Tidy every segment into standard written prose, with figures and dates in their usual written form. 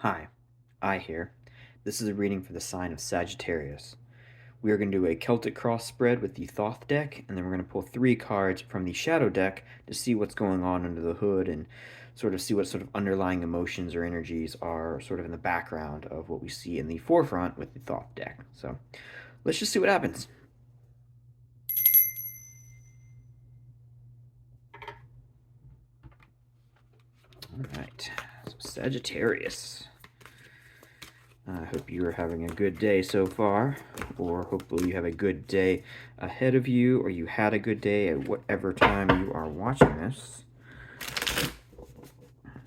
Hi, I here. This is a reading for the sign of Sagittarius. We are going to do a Celtic cross spread with the Thoth deck, and then we're going to pull 3 cards from the Shadow deck to see what's going on under the hood and sort of see what sort of underlying emotions or energies are sort of in the background of what we see in the forefront with the Thoth deck. So let's just see what happens. All right, so Sagittarius. I hope you are having a good day so far, or hopefully you have a good day ahead of you, or you had a good day at whatever time you are watching this.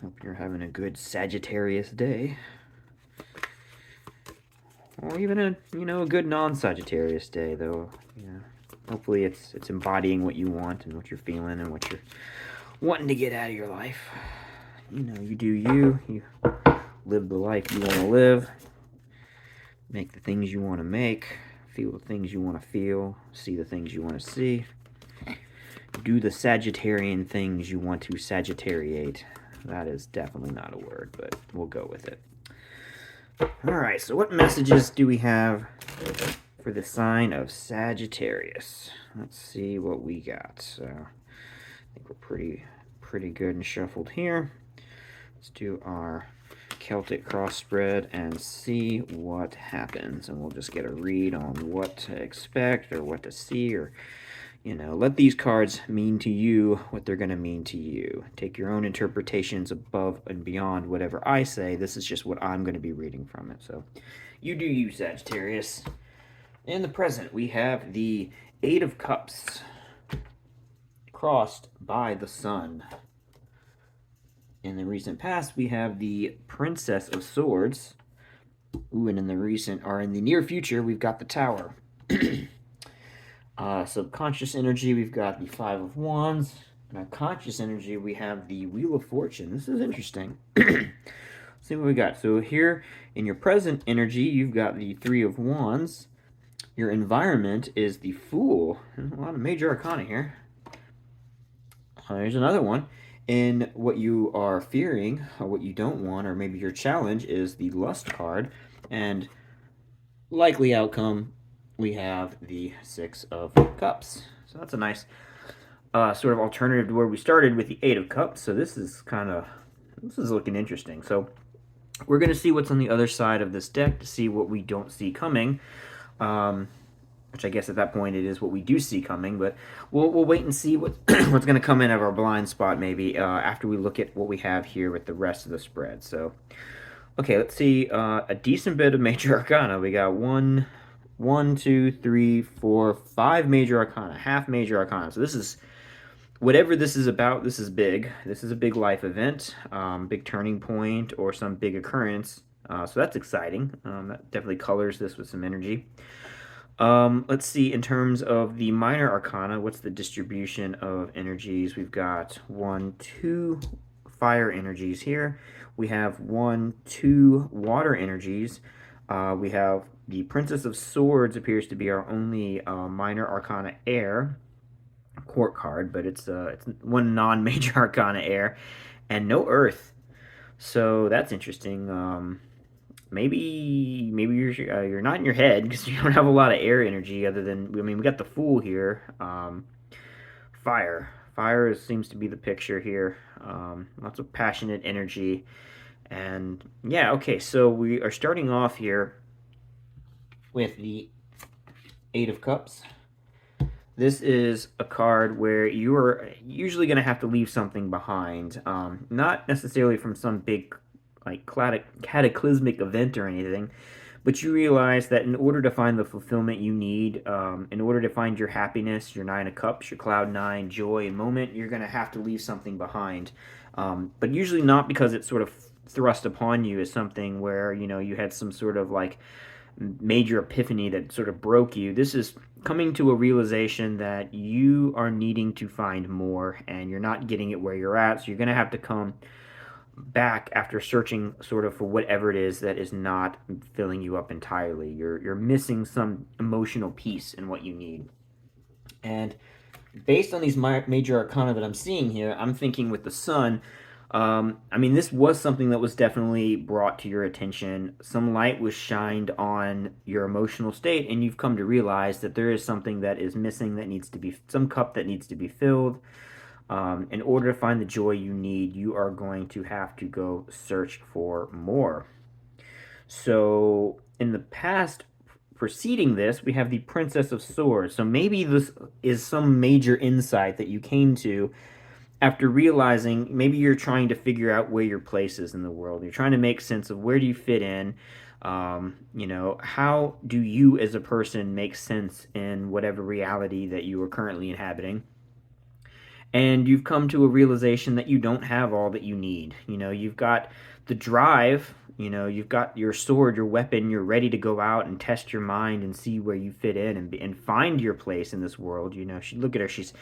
Hope you're having a good Sagittarius day, or even a good non-Sagittarius day, though. Hopefully it's embodying what you want and what you're feeling and what you're wanting to get out of your life. You do you live the life you want to live. Make the things you want to make, feel the things you want to feel, see the things you want to see. Do the Sagittarian things you want to Sagittariate. That is definitely not a word, but we'll go with it. Alright, so what messages do we have for the sign of Sagittarius? Let's see what we got. So, I think we're pretty good and shuffled here. Let's do our Celtic cross spread and see what happens, and we'll just get a read on what to expect or what to see, or let these cards mean to you what they're going to mean to you. Take your own interpretations above and beyond whatever I say. This is just what I'm going to be reading from it, so you do you, Sagittarius. In the present, we have the 8 of Cups crossed by the Sun. In the recent past, we have the Princess of Swords. Ooh, and in the near future, we've got the Tower. Subconscious energy, we've got the 5 of Wands. In our conscious energy, we have the Wheel of Fortune. This is interesting. Let's see what we got. So here, in your present energy, you've got the 3 of Wands. Your environment is the Fool. There's a lot of major arcana here. Here's another one. In what you are fearing, or what you don't want, or maybe your challenge is the Lust card. And likely outcome, we have the 6 of Cups. So that's a nice sort of alternative to where we started with the 8 of Cups. So this is looking interesting. So we're going to see what's on the other side of this deck to see what we don't see coming. Which I guess at that point it is what we do see coming, but we'll wait and see what's going to come in of our blind spot maybe after we look at what we have here with the rest of the spread. So, okay, let's see a decent bit of major arcana. We got 1, 2, 3, 4, 5 major arcana, half major arcana. So this is whatever this is about. This is big. This is a big life event, big turning point, or some big occurrence. So that's exciting. That definitely colors this with some energy. Let's see, in terms of the minor arcana, what's the distribution of energies? We've got 1, 2 fire energies here. We have 1, 2 water energies. We have the Princess of Swords appears to be our only minor arcana air court card, but it's one non-major arcana air, and no earth. So that's interesting. Maybe you're not in your head because you don't have a lot of air energy other than, we got the Fool here. Fire seems to be the picture here. Lots of passionate energy. And yeah, okay, so we are starting off here with the 8 of Cups. This is a card where you are usually going to have to leave something behind. Not necessarily from some big cataclysmic event or anything, but you realize that in order to find the fulfillment you need, in order to find your happiness, your 9 of Cups, your cloud 9, joy and moment, you're going to have to leave something behind. But usually not because it's sort of thrust upon you as something where, you had some sort of major epiphany that sort of broke you. This is coming to a realization that you are needing to find more and you're not getting it where you're at, so you're going to have to come back after searching sort of for whatever it is that is not filling you up entirely. You're missing some emotional piece in what you need. And based on these major arcana that I'm seeing here, I'm thinking with the Sun, I mean, this was something that was definitely brought to your attention. Some light was shined on your emotional state, and you've come to realize that there is something that is missing, that needs to be, some cup that needs to be filled. In order to find the joy you need, you are going to have to go search for more. So, in the past preceding this, we have the Princess of Swords. So, maybe this is some major insight that you came to after realizing maybe you're trying to figure out where your place is in the world. You're trying to make sense of where do you fit in. How do you as a person make sense in whatever reality that you are currently inhabiting? And you've come to a realization that you don't have all that you need. You've got the drive, you've got your sword, your weapon, you're ready to go out and test your mind and see where you fit in and find your place in this world. Look at her, she's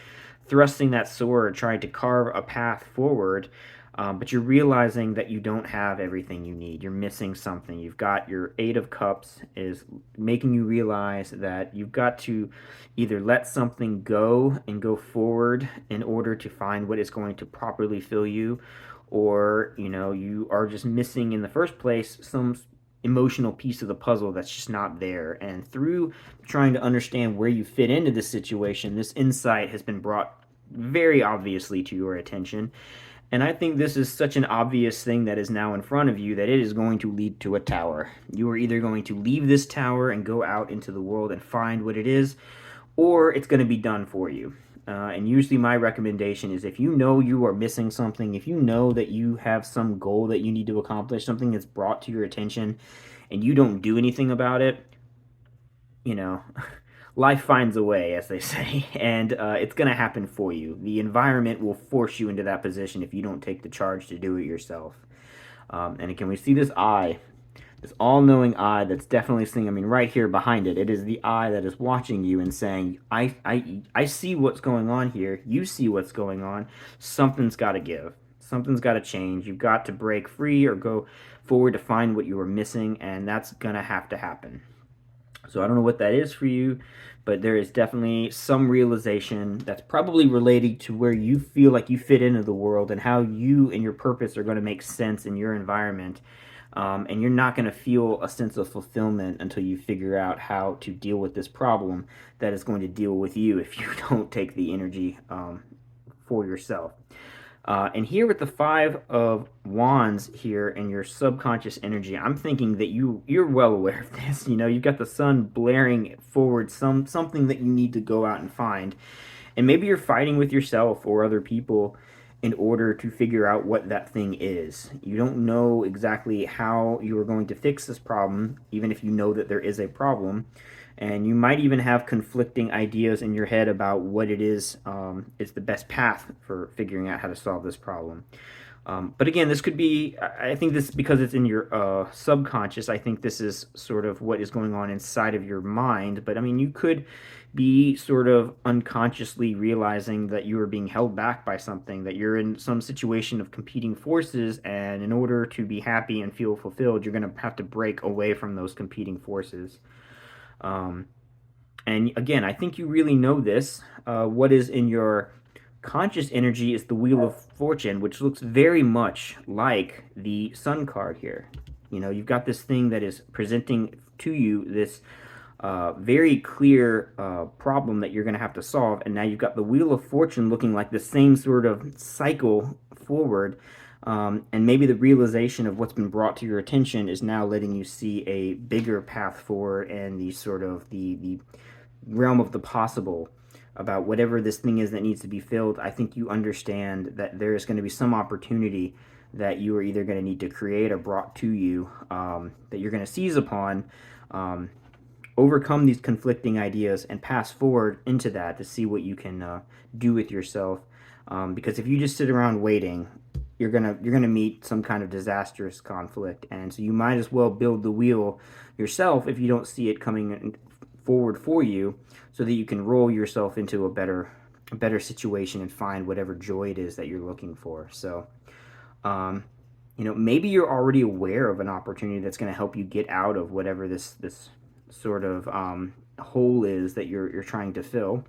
thrusting that sword, trying to carve a path forward. But you're realizing that you don't have everything you need. You're missing something. You've got your Eight of Cups is making you realize that you've got to either let something go and go forward in order to find what is going to properly fill you, or you are just missing in the first place some emotional piece of the puzzle that's just not there. And through trying to understand where you fit into this situation, this insight has been brought very obviously to your attention. And I think this is such an obvious thing that is now in front of you that it is going to lead to a tower. You are either going to leave this tower and go out into the world and find what it is, or it's going to be done for you. And usually my recommendation is, if you know you are missing something, if you know that you have some goal that you need to accomplish, something that's brought to your attention, and you don't do anything about it, you know, life finds a way, as they say, and it's going to happen for you. The environment will force you into that position if you don't take the charge to do it yourself. And again, we see this eye, this all-knowing eye that's definitely seeing. I mean, right here behind it, it is the eye that is watching you and saying, I see what's going on here. You see what's going on. Something's got to give. Something's got to change. You've got to break free or go forward to find what you were missing, and that's going to have to happen. So I don't know what that is for you, but there is definitely some realization that's probably related to where you feel like you fit into the world and how you and your purpose are going to make sense in your environment. And you're not going to feel a sense of fulfillment until you figure out how to deal with this problem that is going to deal with you if you don't take the energy for yourself. And here with the Five of Wands here and your subconscious energy, I'm thinking that you're well aware of this. You've got the sun blaring forward, something that you need to go out and find. And maybe you're fighting with yourself or other people in order to figure out what that thing is. You don't know exactly how you are going to fix this problem, even if you know that there is a problem. And you might even have conflicting ideas in your head about what it is the best path for figuring out how to solve this problem. But again, this could be, I think this, because it's in your subconscious, I think this is sort of what is going on inside of your mind. But I mean, you could be sort of unconsciously realizing that you are being held back by something, that you're in some situation of competing forces, and in order to be happy and feel fulfilled, you're going to have to break away from those competing forces. And again, I think you really know this. What is in your conscious energy is the Wheel of Fortune, which looks very much like the Sun card here. You've got this thing that is presenting to you this very clear problem that you're going to have to solve. And now you've got the Wheel of Fortune looking like the same sort of cycle forward. And maybe the realization of what's been brought to your attention is now letting you see a bigger path forward and the sort of the realm of the possible about whatever this thing is that needs to be filled. I think you understand that there is going to be some opportunity that you are either going to need to create or brought to you, that you're going to seize upon, overcome these conflicting ideas, and pass forward into that to see what you can do with yourself. Because if you just sit around waiting, you're gonna meet some kind of disastrous conflict, and so you might as well build the wheel yourself if you don't see it coming forward for you, so that you can roll yourself into a better situation and find whatever joy it is that you're looking for. So, maybe you're already aware of an opportunity that's going to help you get out of whatever this sort of hole is that you're trying to fill.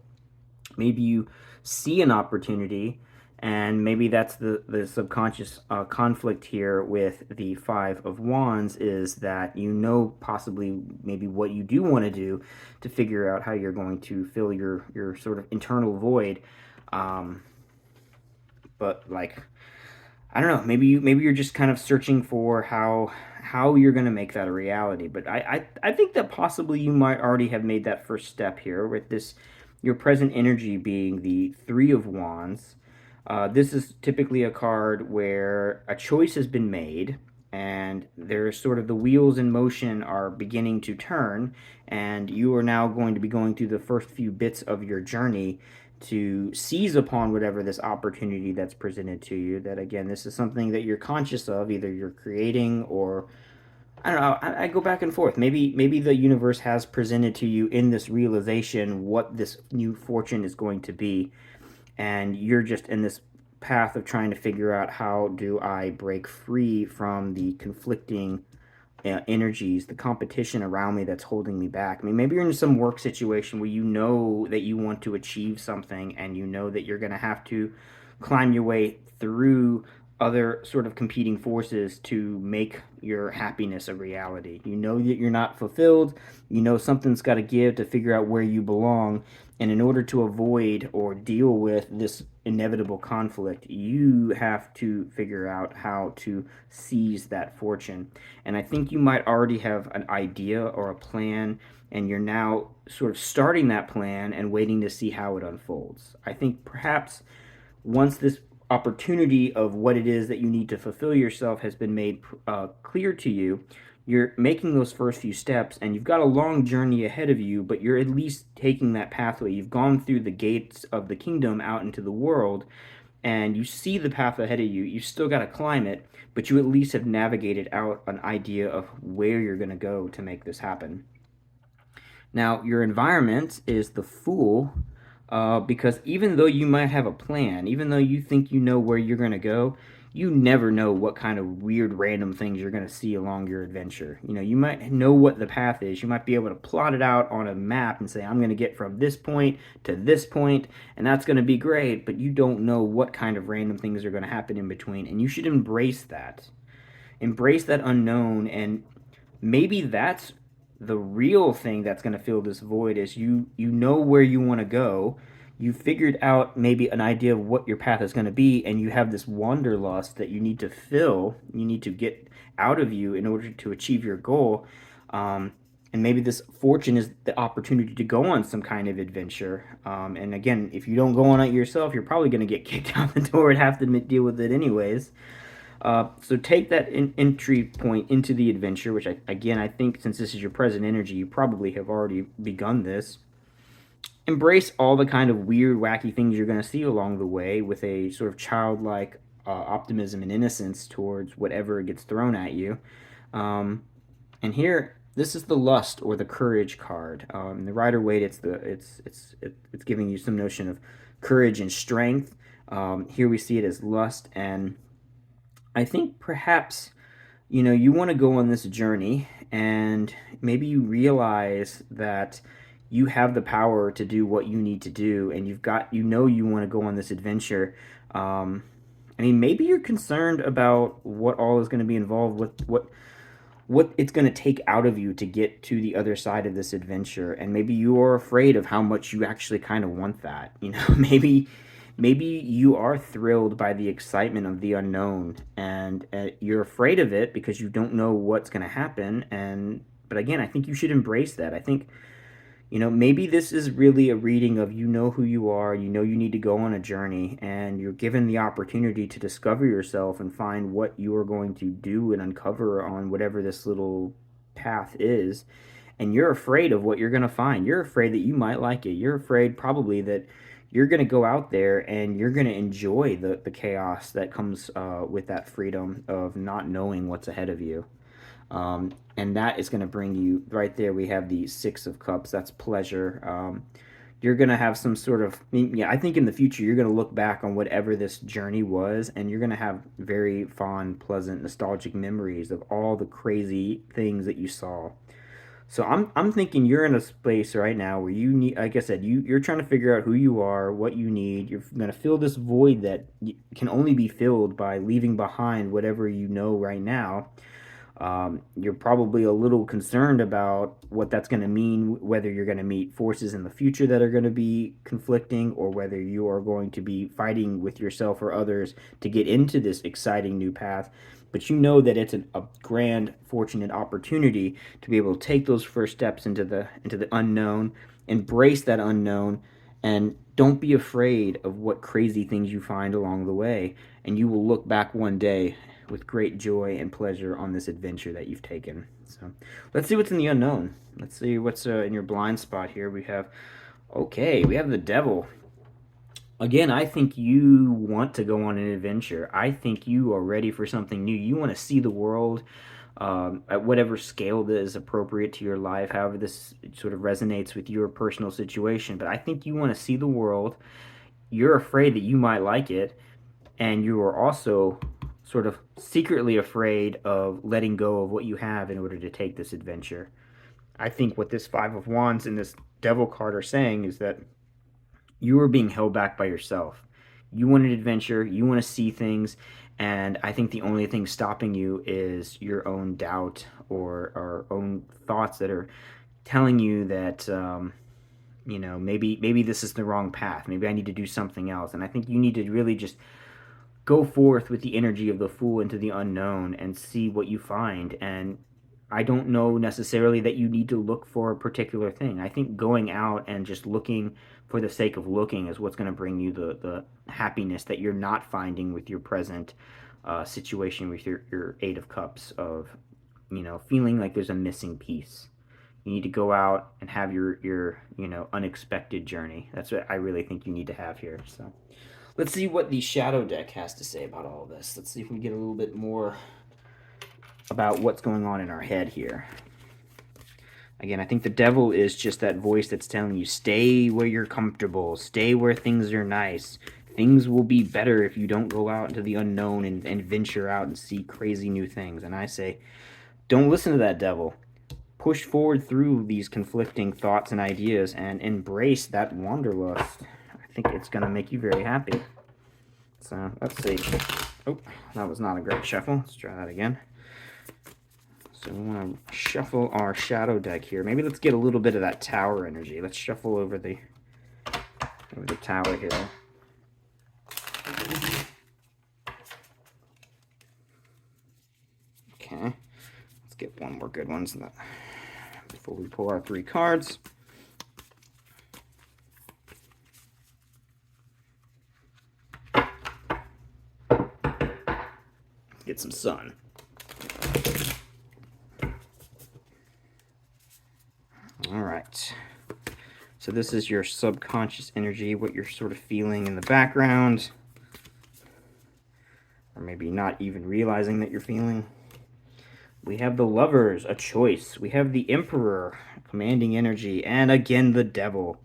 Maybe you see an opportunity And maybe that's the subconscious conflict here with the Five of Wands, is that you know possibly maybe what you do want to do to figure out how you're going to fill your sort of internal void. Um, but like, I don't know, maybe you're just kind of searching for how you're going to make that a reality. But I think that possibly you might already have made that first step here with this, your present energy being the Three of Wands. This is typically a card where a choice has been made, and there's sort of the wheels in motion are beginning to turn, and you are now going to be going through the first few bits of your journey to seize upon whatever this opportunity that's presented to you. That again, this is something that you're conscious of, either you're creating or I don't know. I go back and forth. Maybe the universe has presented to you in this realization what this new fortune is going to be, and you're just in this path of trying to figure out how do I break free from the conflicting energies, the competition around me that's holding me back. I mean, maybe you're in some work situation where you know that you want to achieve something, and you know that you're going to have to climb your way through other sort of competing forces to make your happiness a reality. You know that you're not fulfilled. You know something's got to give to figure out where you belong. And in order to avoid or deal with this inevitable conflict, you have to figure out how to seize that fortune. And I think you might already have an idea or a plan, and you're now sort of starting that plan and waiting to see how it unfolds. I think perhaps once this opportunity of what it is that you need to fulfill yourself has been made clear to you, you're making those first few steps, and you've got a long journey ahead of you, but you're at least taking that pathway. You've gone through the gates of the kingdom out into the world, and you see the path ahead of you. You still got to climb it, but you at least have navigated out an idea of where you're going to go to make this happen. Now, your environment is the Fool, because even though you might have a plan, even though you think you know where you're going to go, you never know what kind of weird random things you're going to see along your adventure. You know, you might know what the path is. You might be able to plot it out on a map and say, I'm going to get from this point to this point, and that's going to be great, but you don't know what kind of random things are going to happen in between, and you should embrace that. Embrace that unknown, and maybe that's the real thing that's going to fill this void. Is you know where you want to go, you figured out maybe an idea of what your path is going to be, and you have this wanderlust that you need to fill, you need to get out of you in order to achieve your goal. And maybe this fortune is the opportunity to go on some kind of adventure. And again, if you don't go on it yourself, you're probably going to get kicked out the door and have to deal with it anyways. So take that entry point into the adventure, which I think since this is your present energy, you probably have already begun this. Embrace all the kind of weird, wacky things you're going to see along the way with a sort of childlike optimism and innocence towards whatever gets thrown at you. And here, this is the Lust or the Courage card. The Rider-Waite, it's giving you some notion of courage and strength. Here we see it as lust, and I think perhaps, you know, you want to go on this journey, and maybe you realize that you have the power to do what you need to do, and you know you want to go on this adventure. I mean, maybe you're concerned about what all is going to be involved with what it's going to take out of you to get to the other side of this adventure, and maybe you are afraid of how much you actually kind of want that. You know, maybe you are thrilled by the excitement of the unknown, and you're afraid of it because you don't know what's going to happen. But again, I think you should embrace that. I think, you know, maybe this is really a reading of, you know who you are, you know you need to go on a journey, and you're given the opportunity to discover yourself and find what you are going to do and uncover on whatever this little path is. And you're afraid of what you're going to find. You're afraid that you might like it. You're afraid probably that you're going to go out there and you're going to enjoy the chaos that comes with that freedom of not knowing what's ahead of you. And that is going to bring you right there. We have the Six of Cups. That's pleasure. You're going to have some sort of, yeah, I think in the future you're going to look back on whatever this journey was, and you're going to have very fond, pleasant, nostalgic memories of all the crazy things that you saw. So I'm thinking you're in a space right now where you need, like I said, you're trying to figure out who you are, what you need. You're gonna fill this void that can only be filled by leaving behind whatever you know right now. You're probably a little concerned about what that's going to mean, whether you're going to meet forces in the future that are going to be conflicting, or whether you are going to be fighting with yourself or others to get into this exciting new path. But you know that it's a grand, fortunate opportunity to be able to take those first steps into the unknown, embrace that unknown, and don't be afraid of what crazy things you find along the way. And you will look back one day with great joy and pleasure on this adventure that you've taken. So let's see what's in the unknown. Let's see what's in your blind spot here. We have the devil. Again, I think you want to go on an adventure. I think you are ready for something new. You want to see the world at whatever scale that is appropriate to your life, however this sort of resonates with your personal situation. But I think you want to see the world. You're afraid that you might like it, and you are also sort of secretly afraid of letting go of what you have in order to take this adventure. I think what this Five of Wands and this Devil card are saying is that you are being held back by yourself. You want an adventure, you want to see things, and I think the only thing stopping you is your own doubt or own thoughts that are telling you that maybe this is the wrong path. Maybe I need to do something else. And I think you need to really just go forth with the energy of the Fool into the unknown and see what you find. And I don't know necessarily that you need to look for a particular thing. I think going out and just looking for the sake of looking is what's going to bring you the happiness that you're not finding with your present situation with your Eight of Cups of, feeling like there's a missing piece. You need to go out and have your unexpected journey. That's what I really think you need to have here. So let's see what the Shadow deck has to say about all of this. Let's see if we get a little bit more about what's going on in our head here. Again, I think the Devil is just that voice that's telling you, stay where you're comfortable, stay where things are nice. Things will be better if you don't go out into the unknown and venture out and see crazy new things. And I say, don't listen to that Devil. Push forward through these conflicting thoughts and ideas and embrace that wanderlust. I think it's going to make you very happy. So, let's see. Oh, that was not a great shuffle. Let's try that again. So we want to shuffle our Shadow deck here. Maybe let's get a little bit of that Tower energy. Let's shuffle over the Tower here. Okay. Let's get one more good one before we pull our 3 cards. Get some sun. All right. So this is your subconscious energy, what you're sort of feeling in the background, or maybe not even realizing that you're feeling. We have the Lovers, a choice. We have the Emperor, commanding energy, and again the Devil.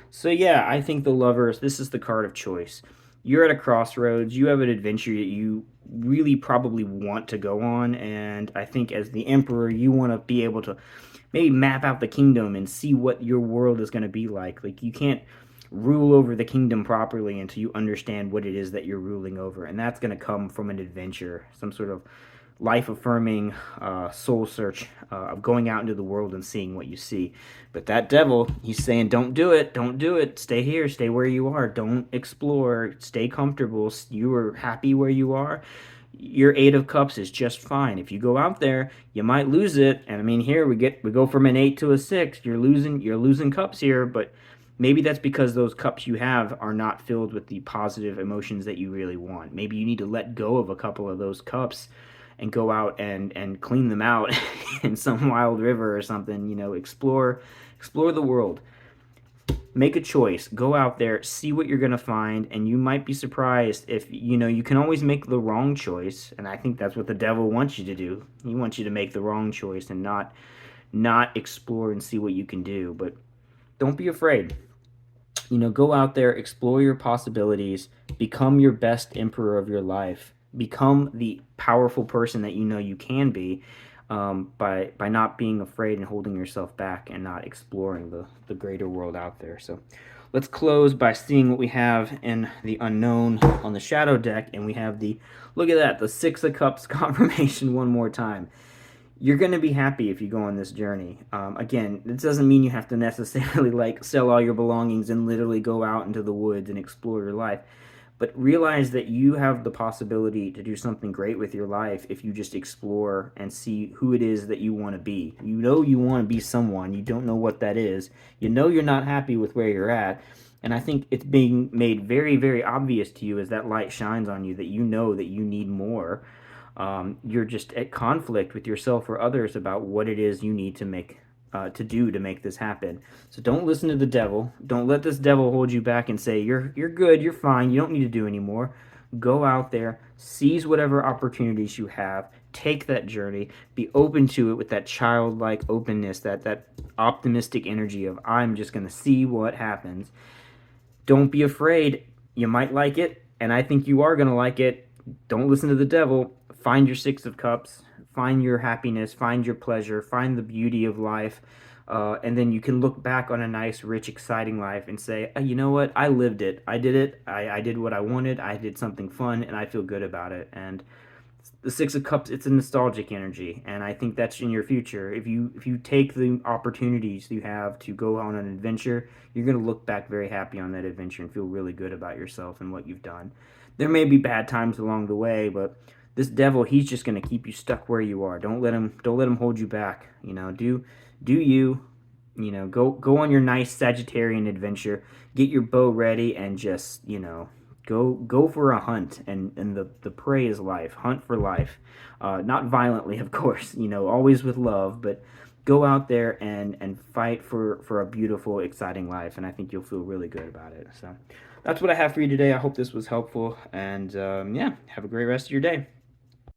So yeah, I think the Lovers, this is the card of choice. You're at a crossroads. You have an adventure that you really probably want to go on, and I think as the Emperor, you want to be able to maybe map out the kingdom and see what your world is going to be like. Like, you can't rule over the kingdom properly until you understand what it is that you're ruling over, and that's going to come from an adventure, some sort of life-affirming soul search of going out into the world and seeing what you see. But that Devil, he's saying, don't do it, stay here, stay where you are, don't explore, stay comfortable, you are happy where you are. Your Eight of Cups is just fine. If you go out there, you might lose it, and I mean, here we go from an 8 to a 6. You're losing cups here, but maybe that's because those cups you have are not filled with the positive emotions that you really want. Maybe you need to let go of a couple of those cups and go out and clean them out in some wild river or something. Explore the world. Make a choice. Go out there, see what you're going to find, and you might be surprised if, you can always make the wrong choice, and I think that's what the Devil wants you to do. He wants you to make the wrong choice and not explore and see what you can do. But don't be afraid. Go out there, explore your possibilities, become your best emperor of your life, become the powerful person that you can be. by not being afraid and holding yourself back and not exploring the greater world out there. So let's close by seeing what we have in the unknown on the shadow deck, and we have the, look at that, the Six of Cups confirmation one more time. You're going to be happy if you go on this journey. Again, this doesn't mean you have to necessarily like sell all your belongings and literally go out into the woods and explore your life. But realize that you have the possibility to do something great with your life if you just explore and see who it is that you want to be. You know you want to be someone. You don't know what that is. You know you're not happy with where you're at. And I think it's being made very, very obvious to you as that light shines on you that you know that you need more. You're just at conflict with yourself or others about what it is you need to make to do to make this happen. So don't listen to the devil. Don't let this devil hold you back and say you're good, you're fine, you don't need to do anymore. Go out there, seize whatever opportunities you have, take that journey, be open to it with that childlike openness, that optimistic energy of I'm just going to see what happens. Don't be afraid. You might like it, and I think you are going to like it. Don't listen to the devil. Find your Six of Cups. Find your happiness. Find your pleasure. Find the beauty of life. And then you can look back on a nice, rich, exciting life and say, you know what? I lived it. I did it. I did what I wanted. I did something fun, and I feel good about it. And the Six of Cups, it's a nostalgic energy, and I think that's in your future. If you take the opportunities you have to go on an adventure, you're going to look back very happy on that adventure and feel really good about yourself and what you've done. There may be bad times along the way, but this devil, he's just going to keep you stuck where you are. Don't let him hold you back. Do you, go on your nice Sagittarian adventure, get your bow ready, and just, go for a hunt, and the prey is life. Hunt for life, not violently, of course. Always with love, but go out there and fight for a beautiful, exciting life. And I think you'll feel really good about it. So that's what I have for you today. I hope this was helpful, and yeah, have a great rest of your day.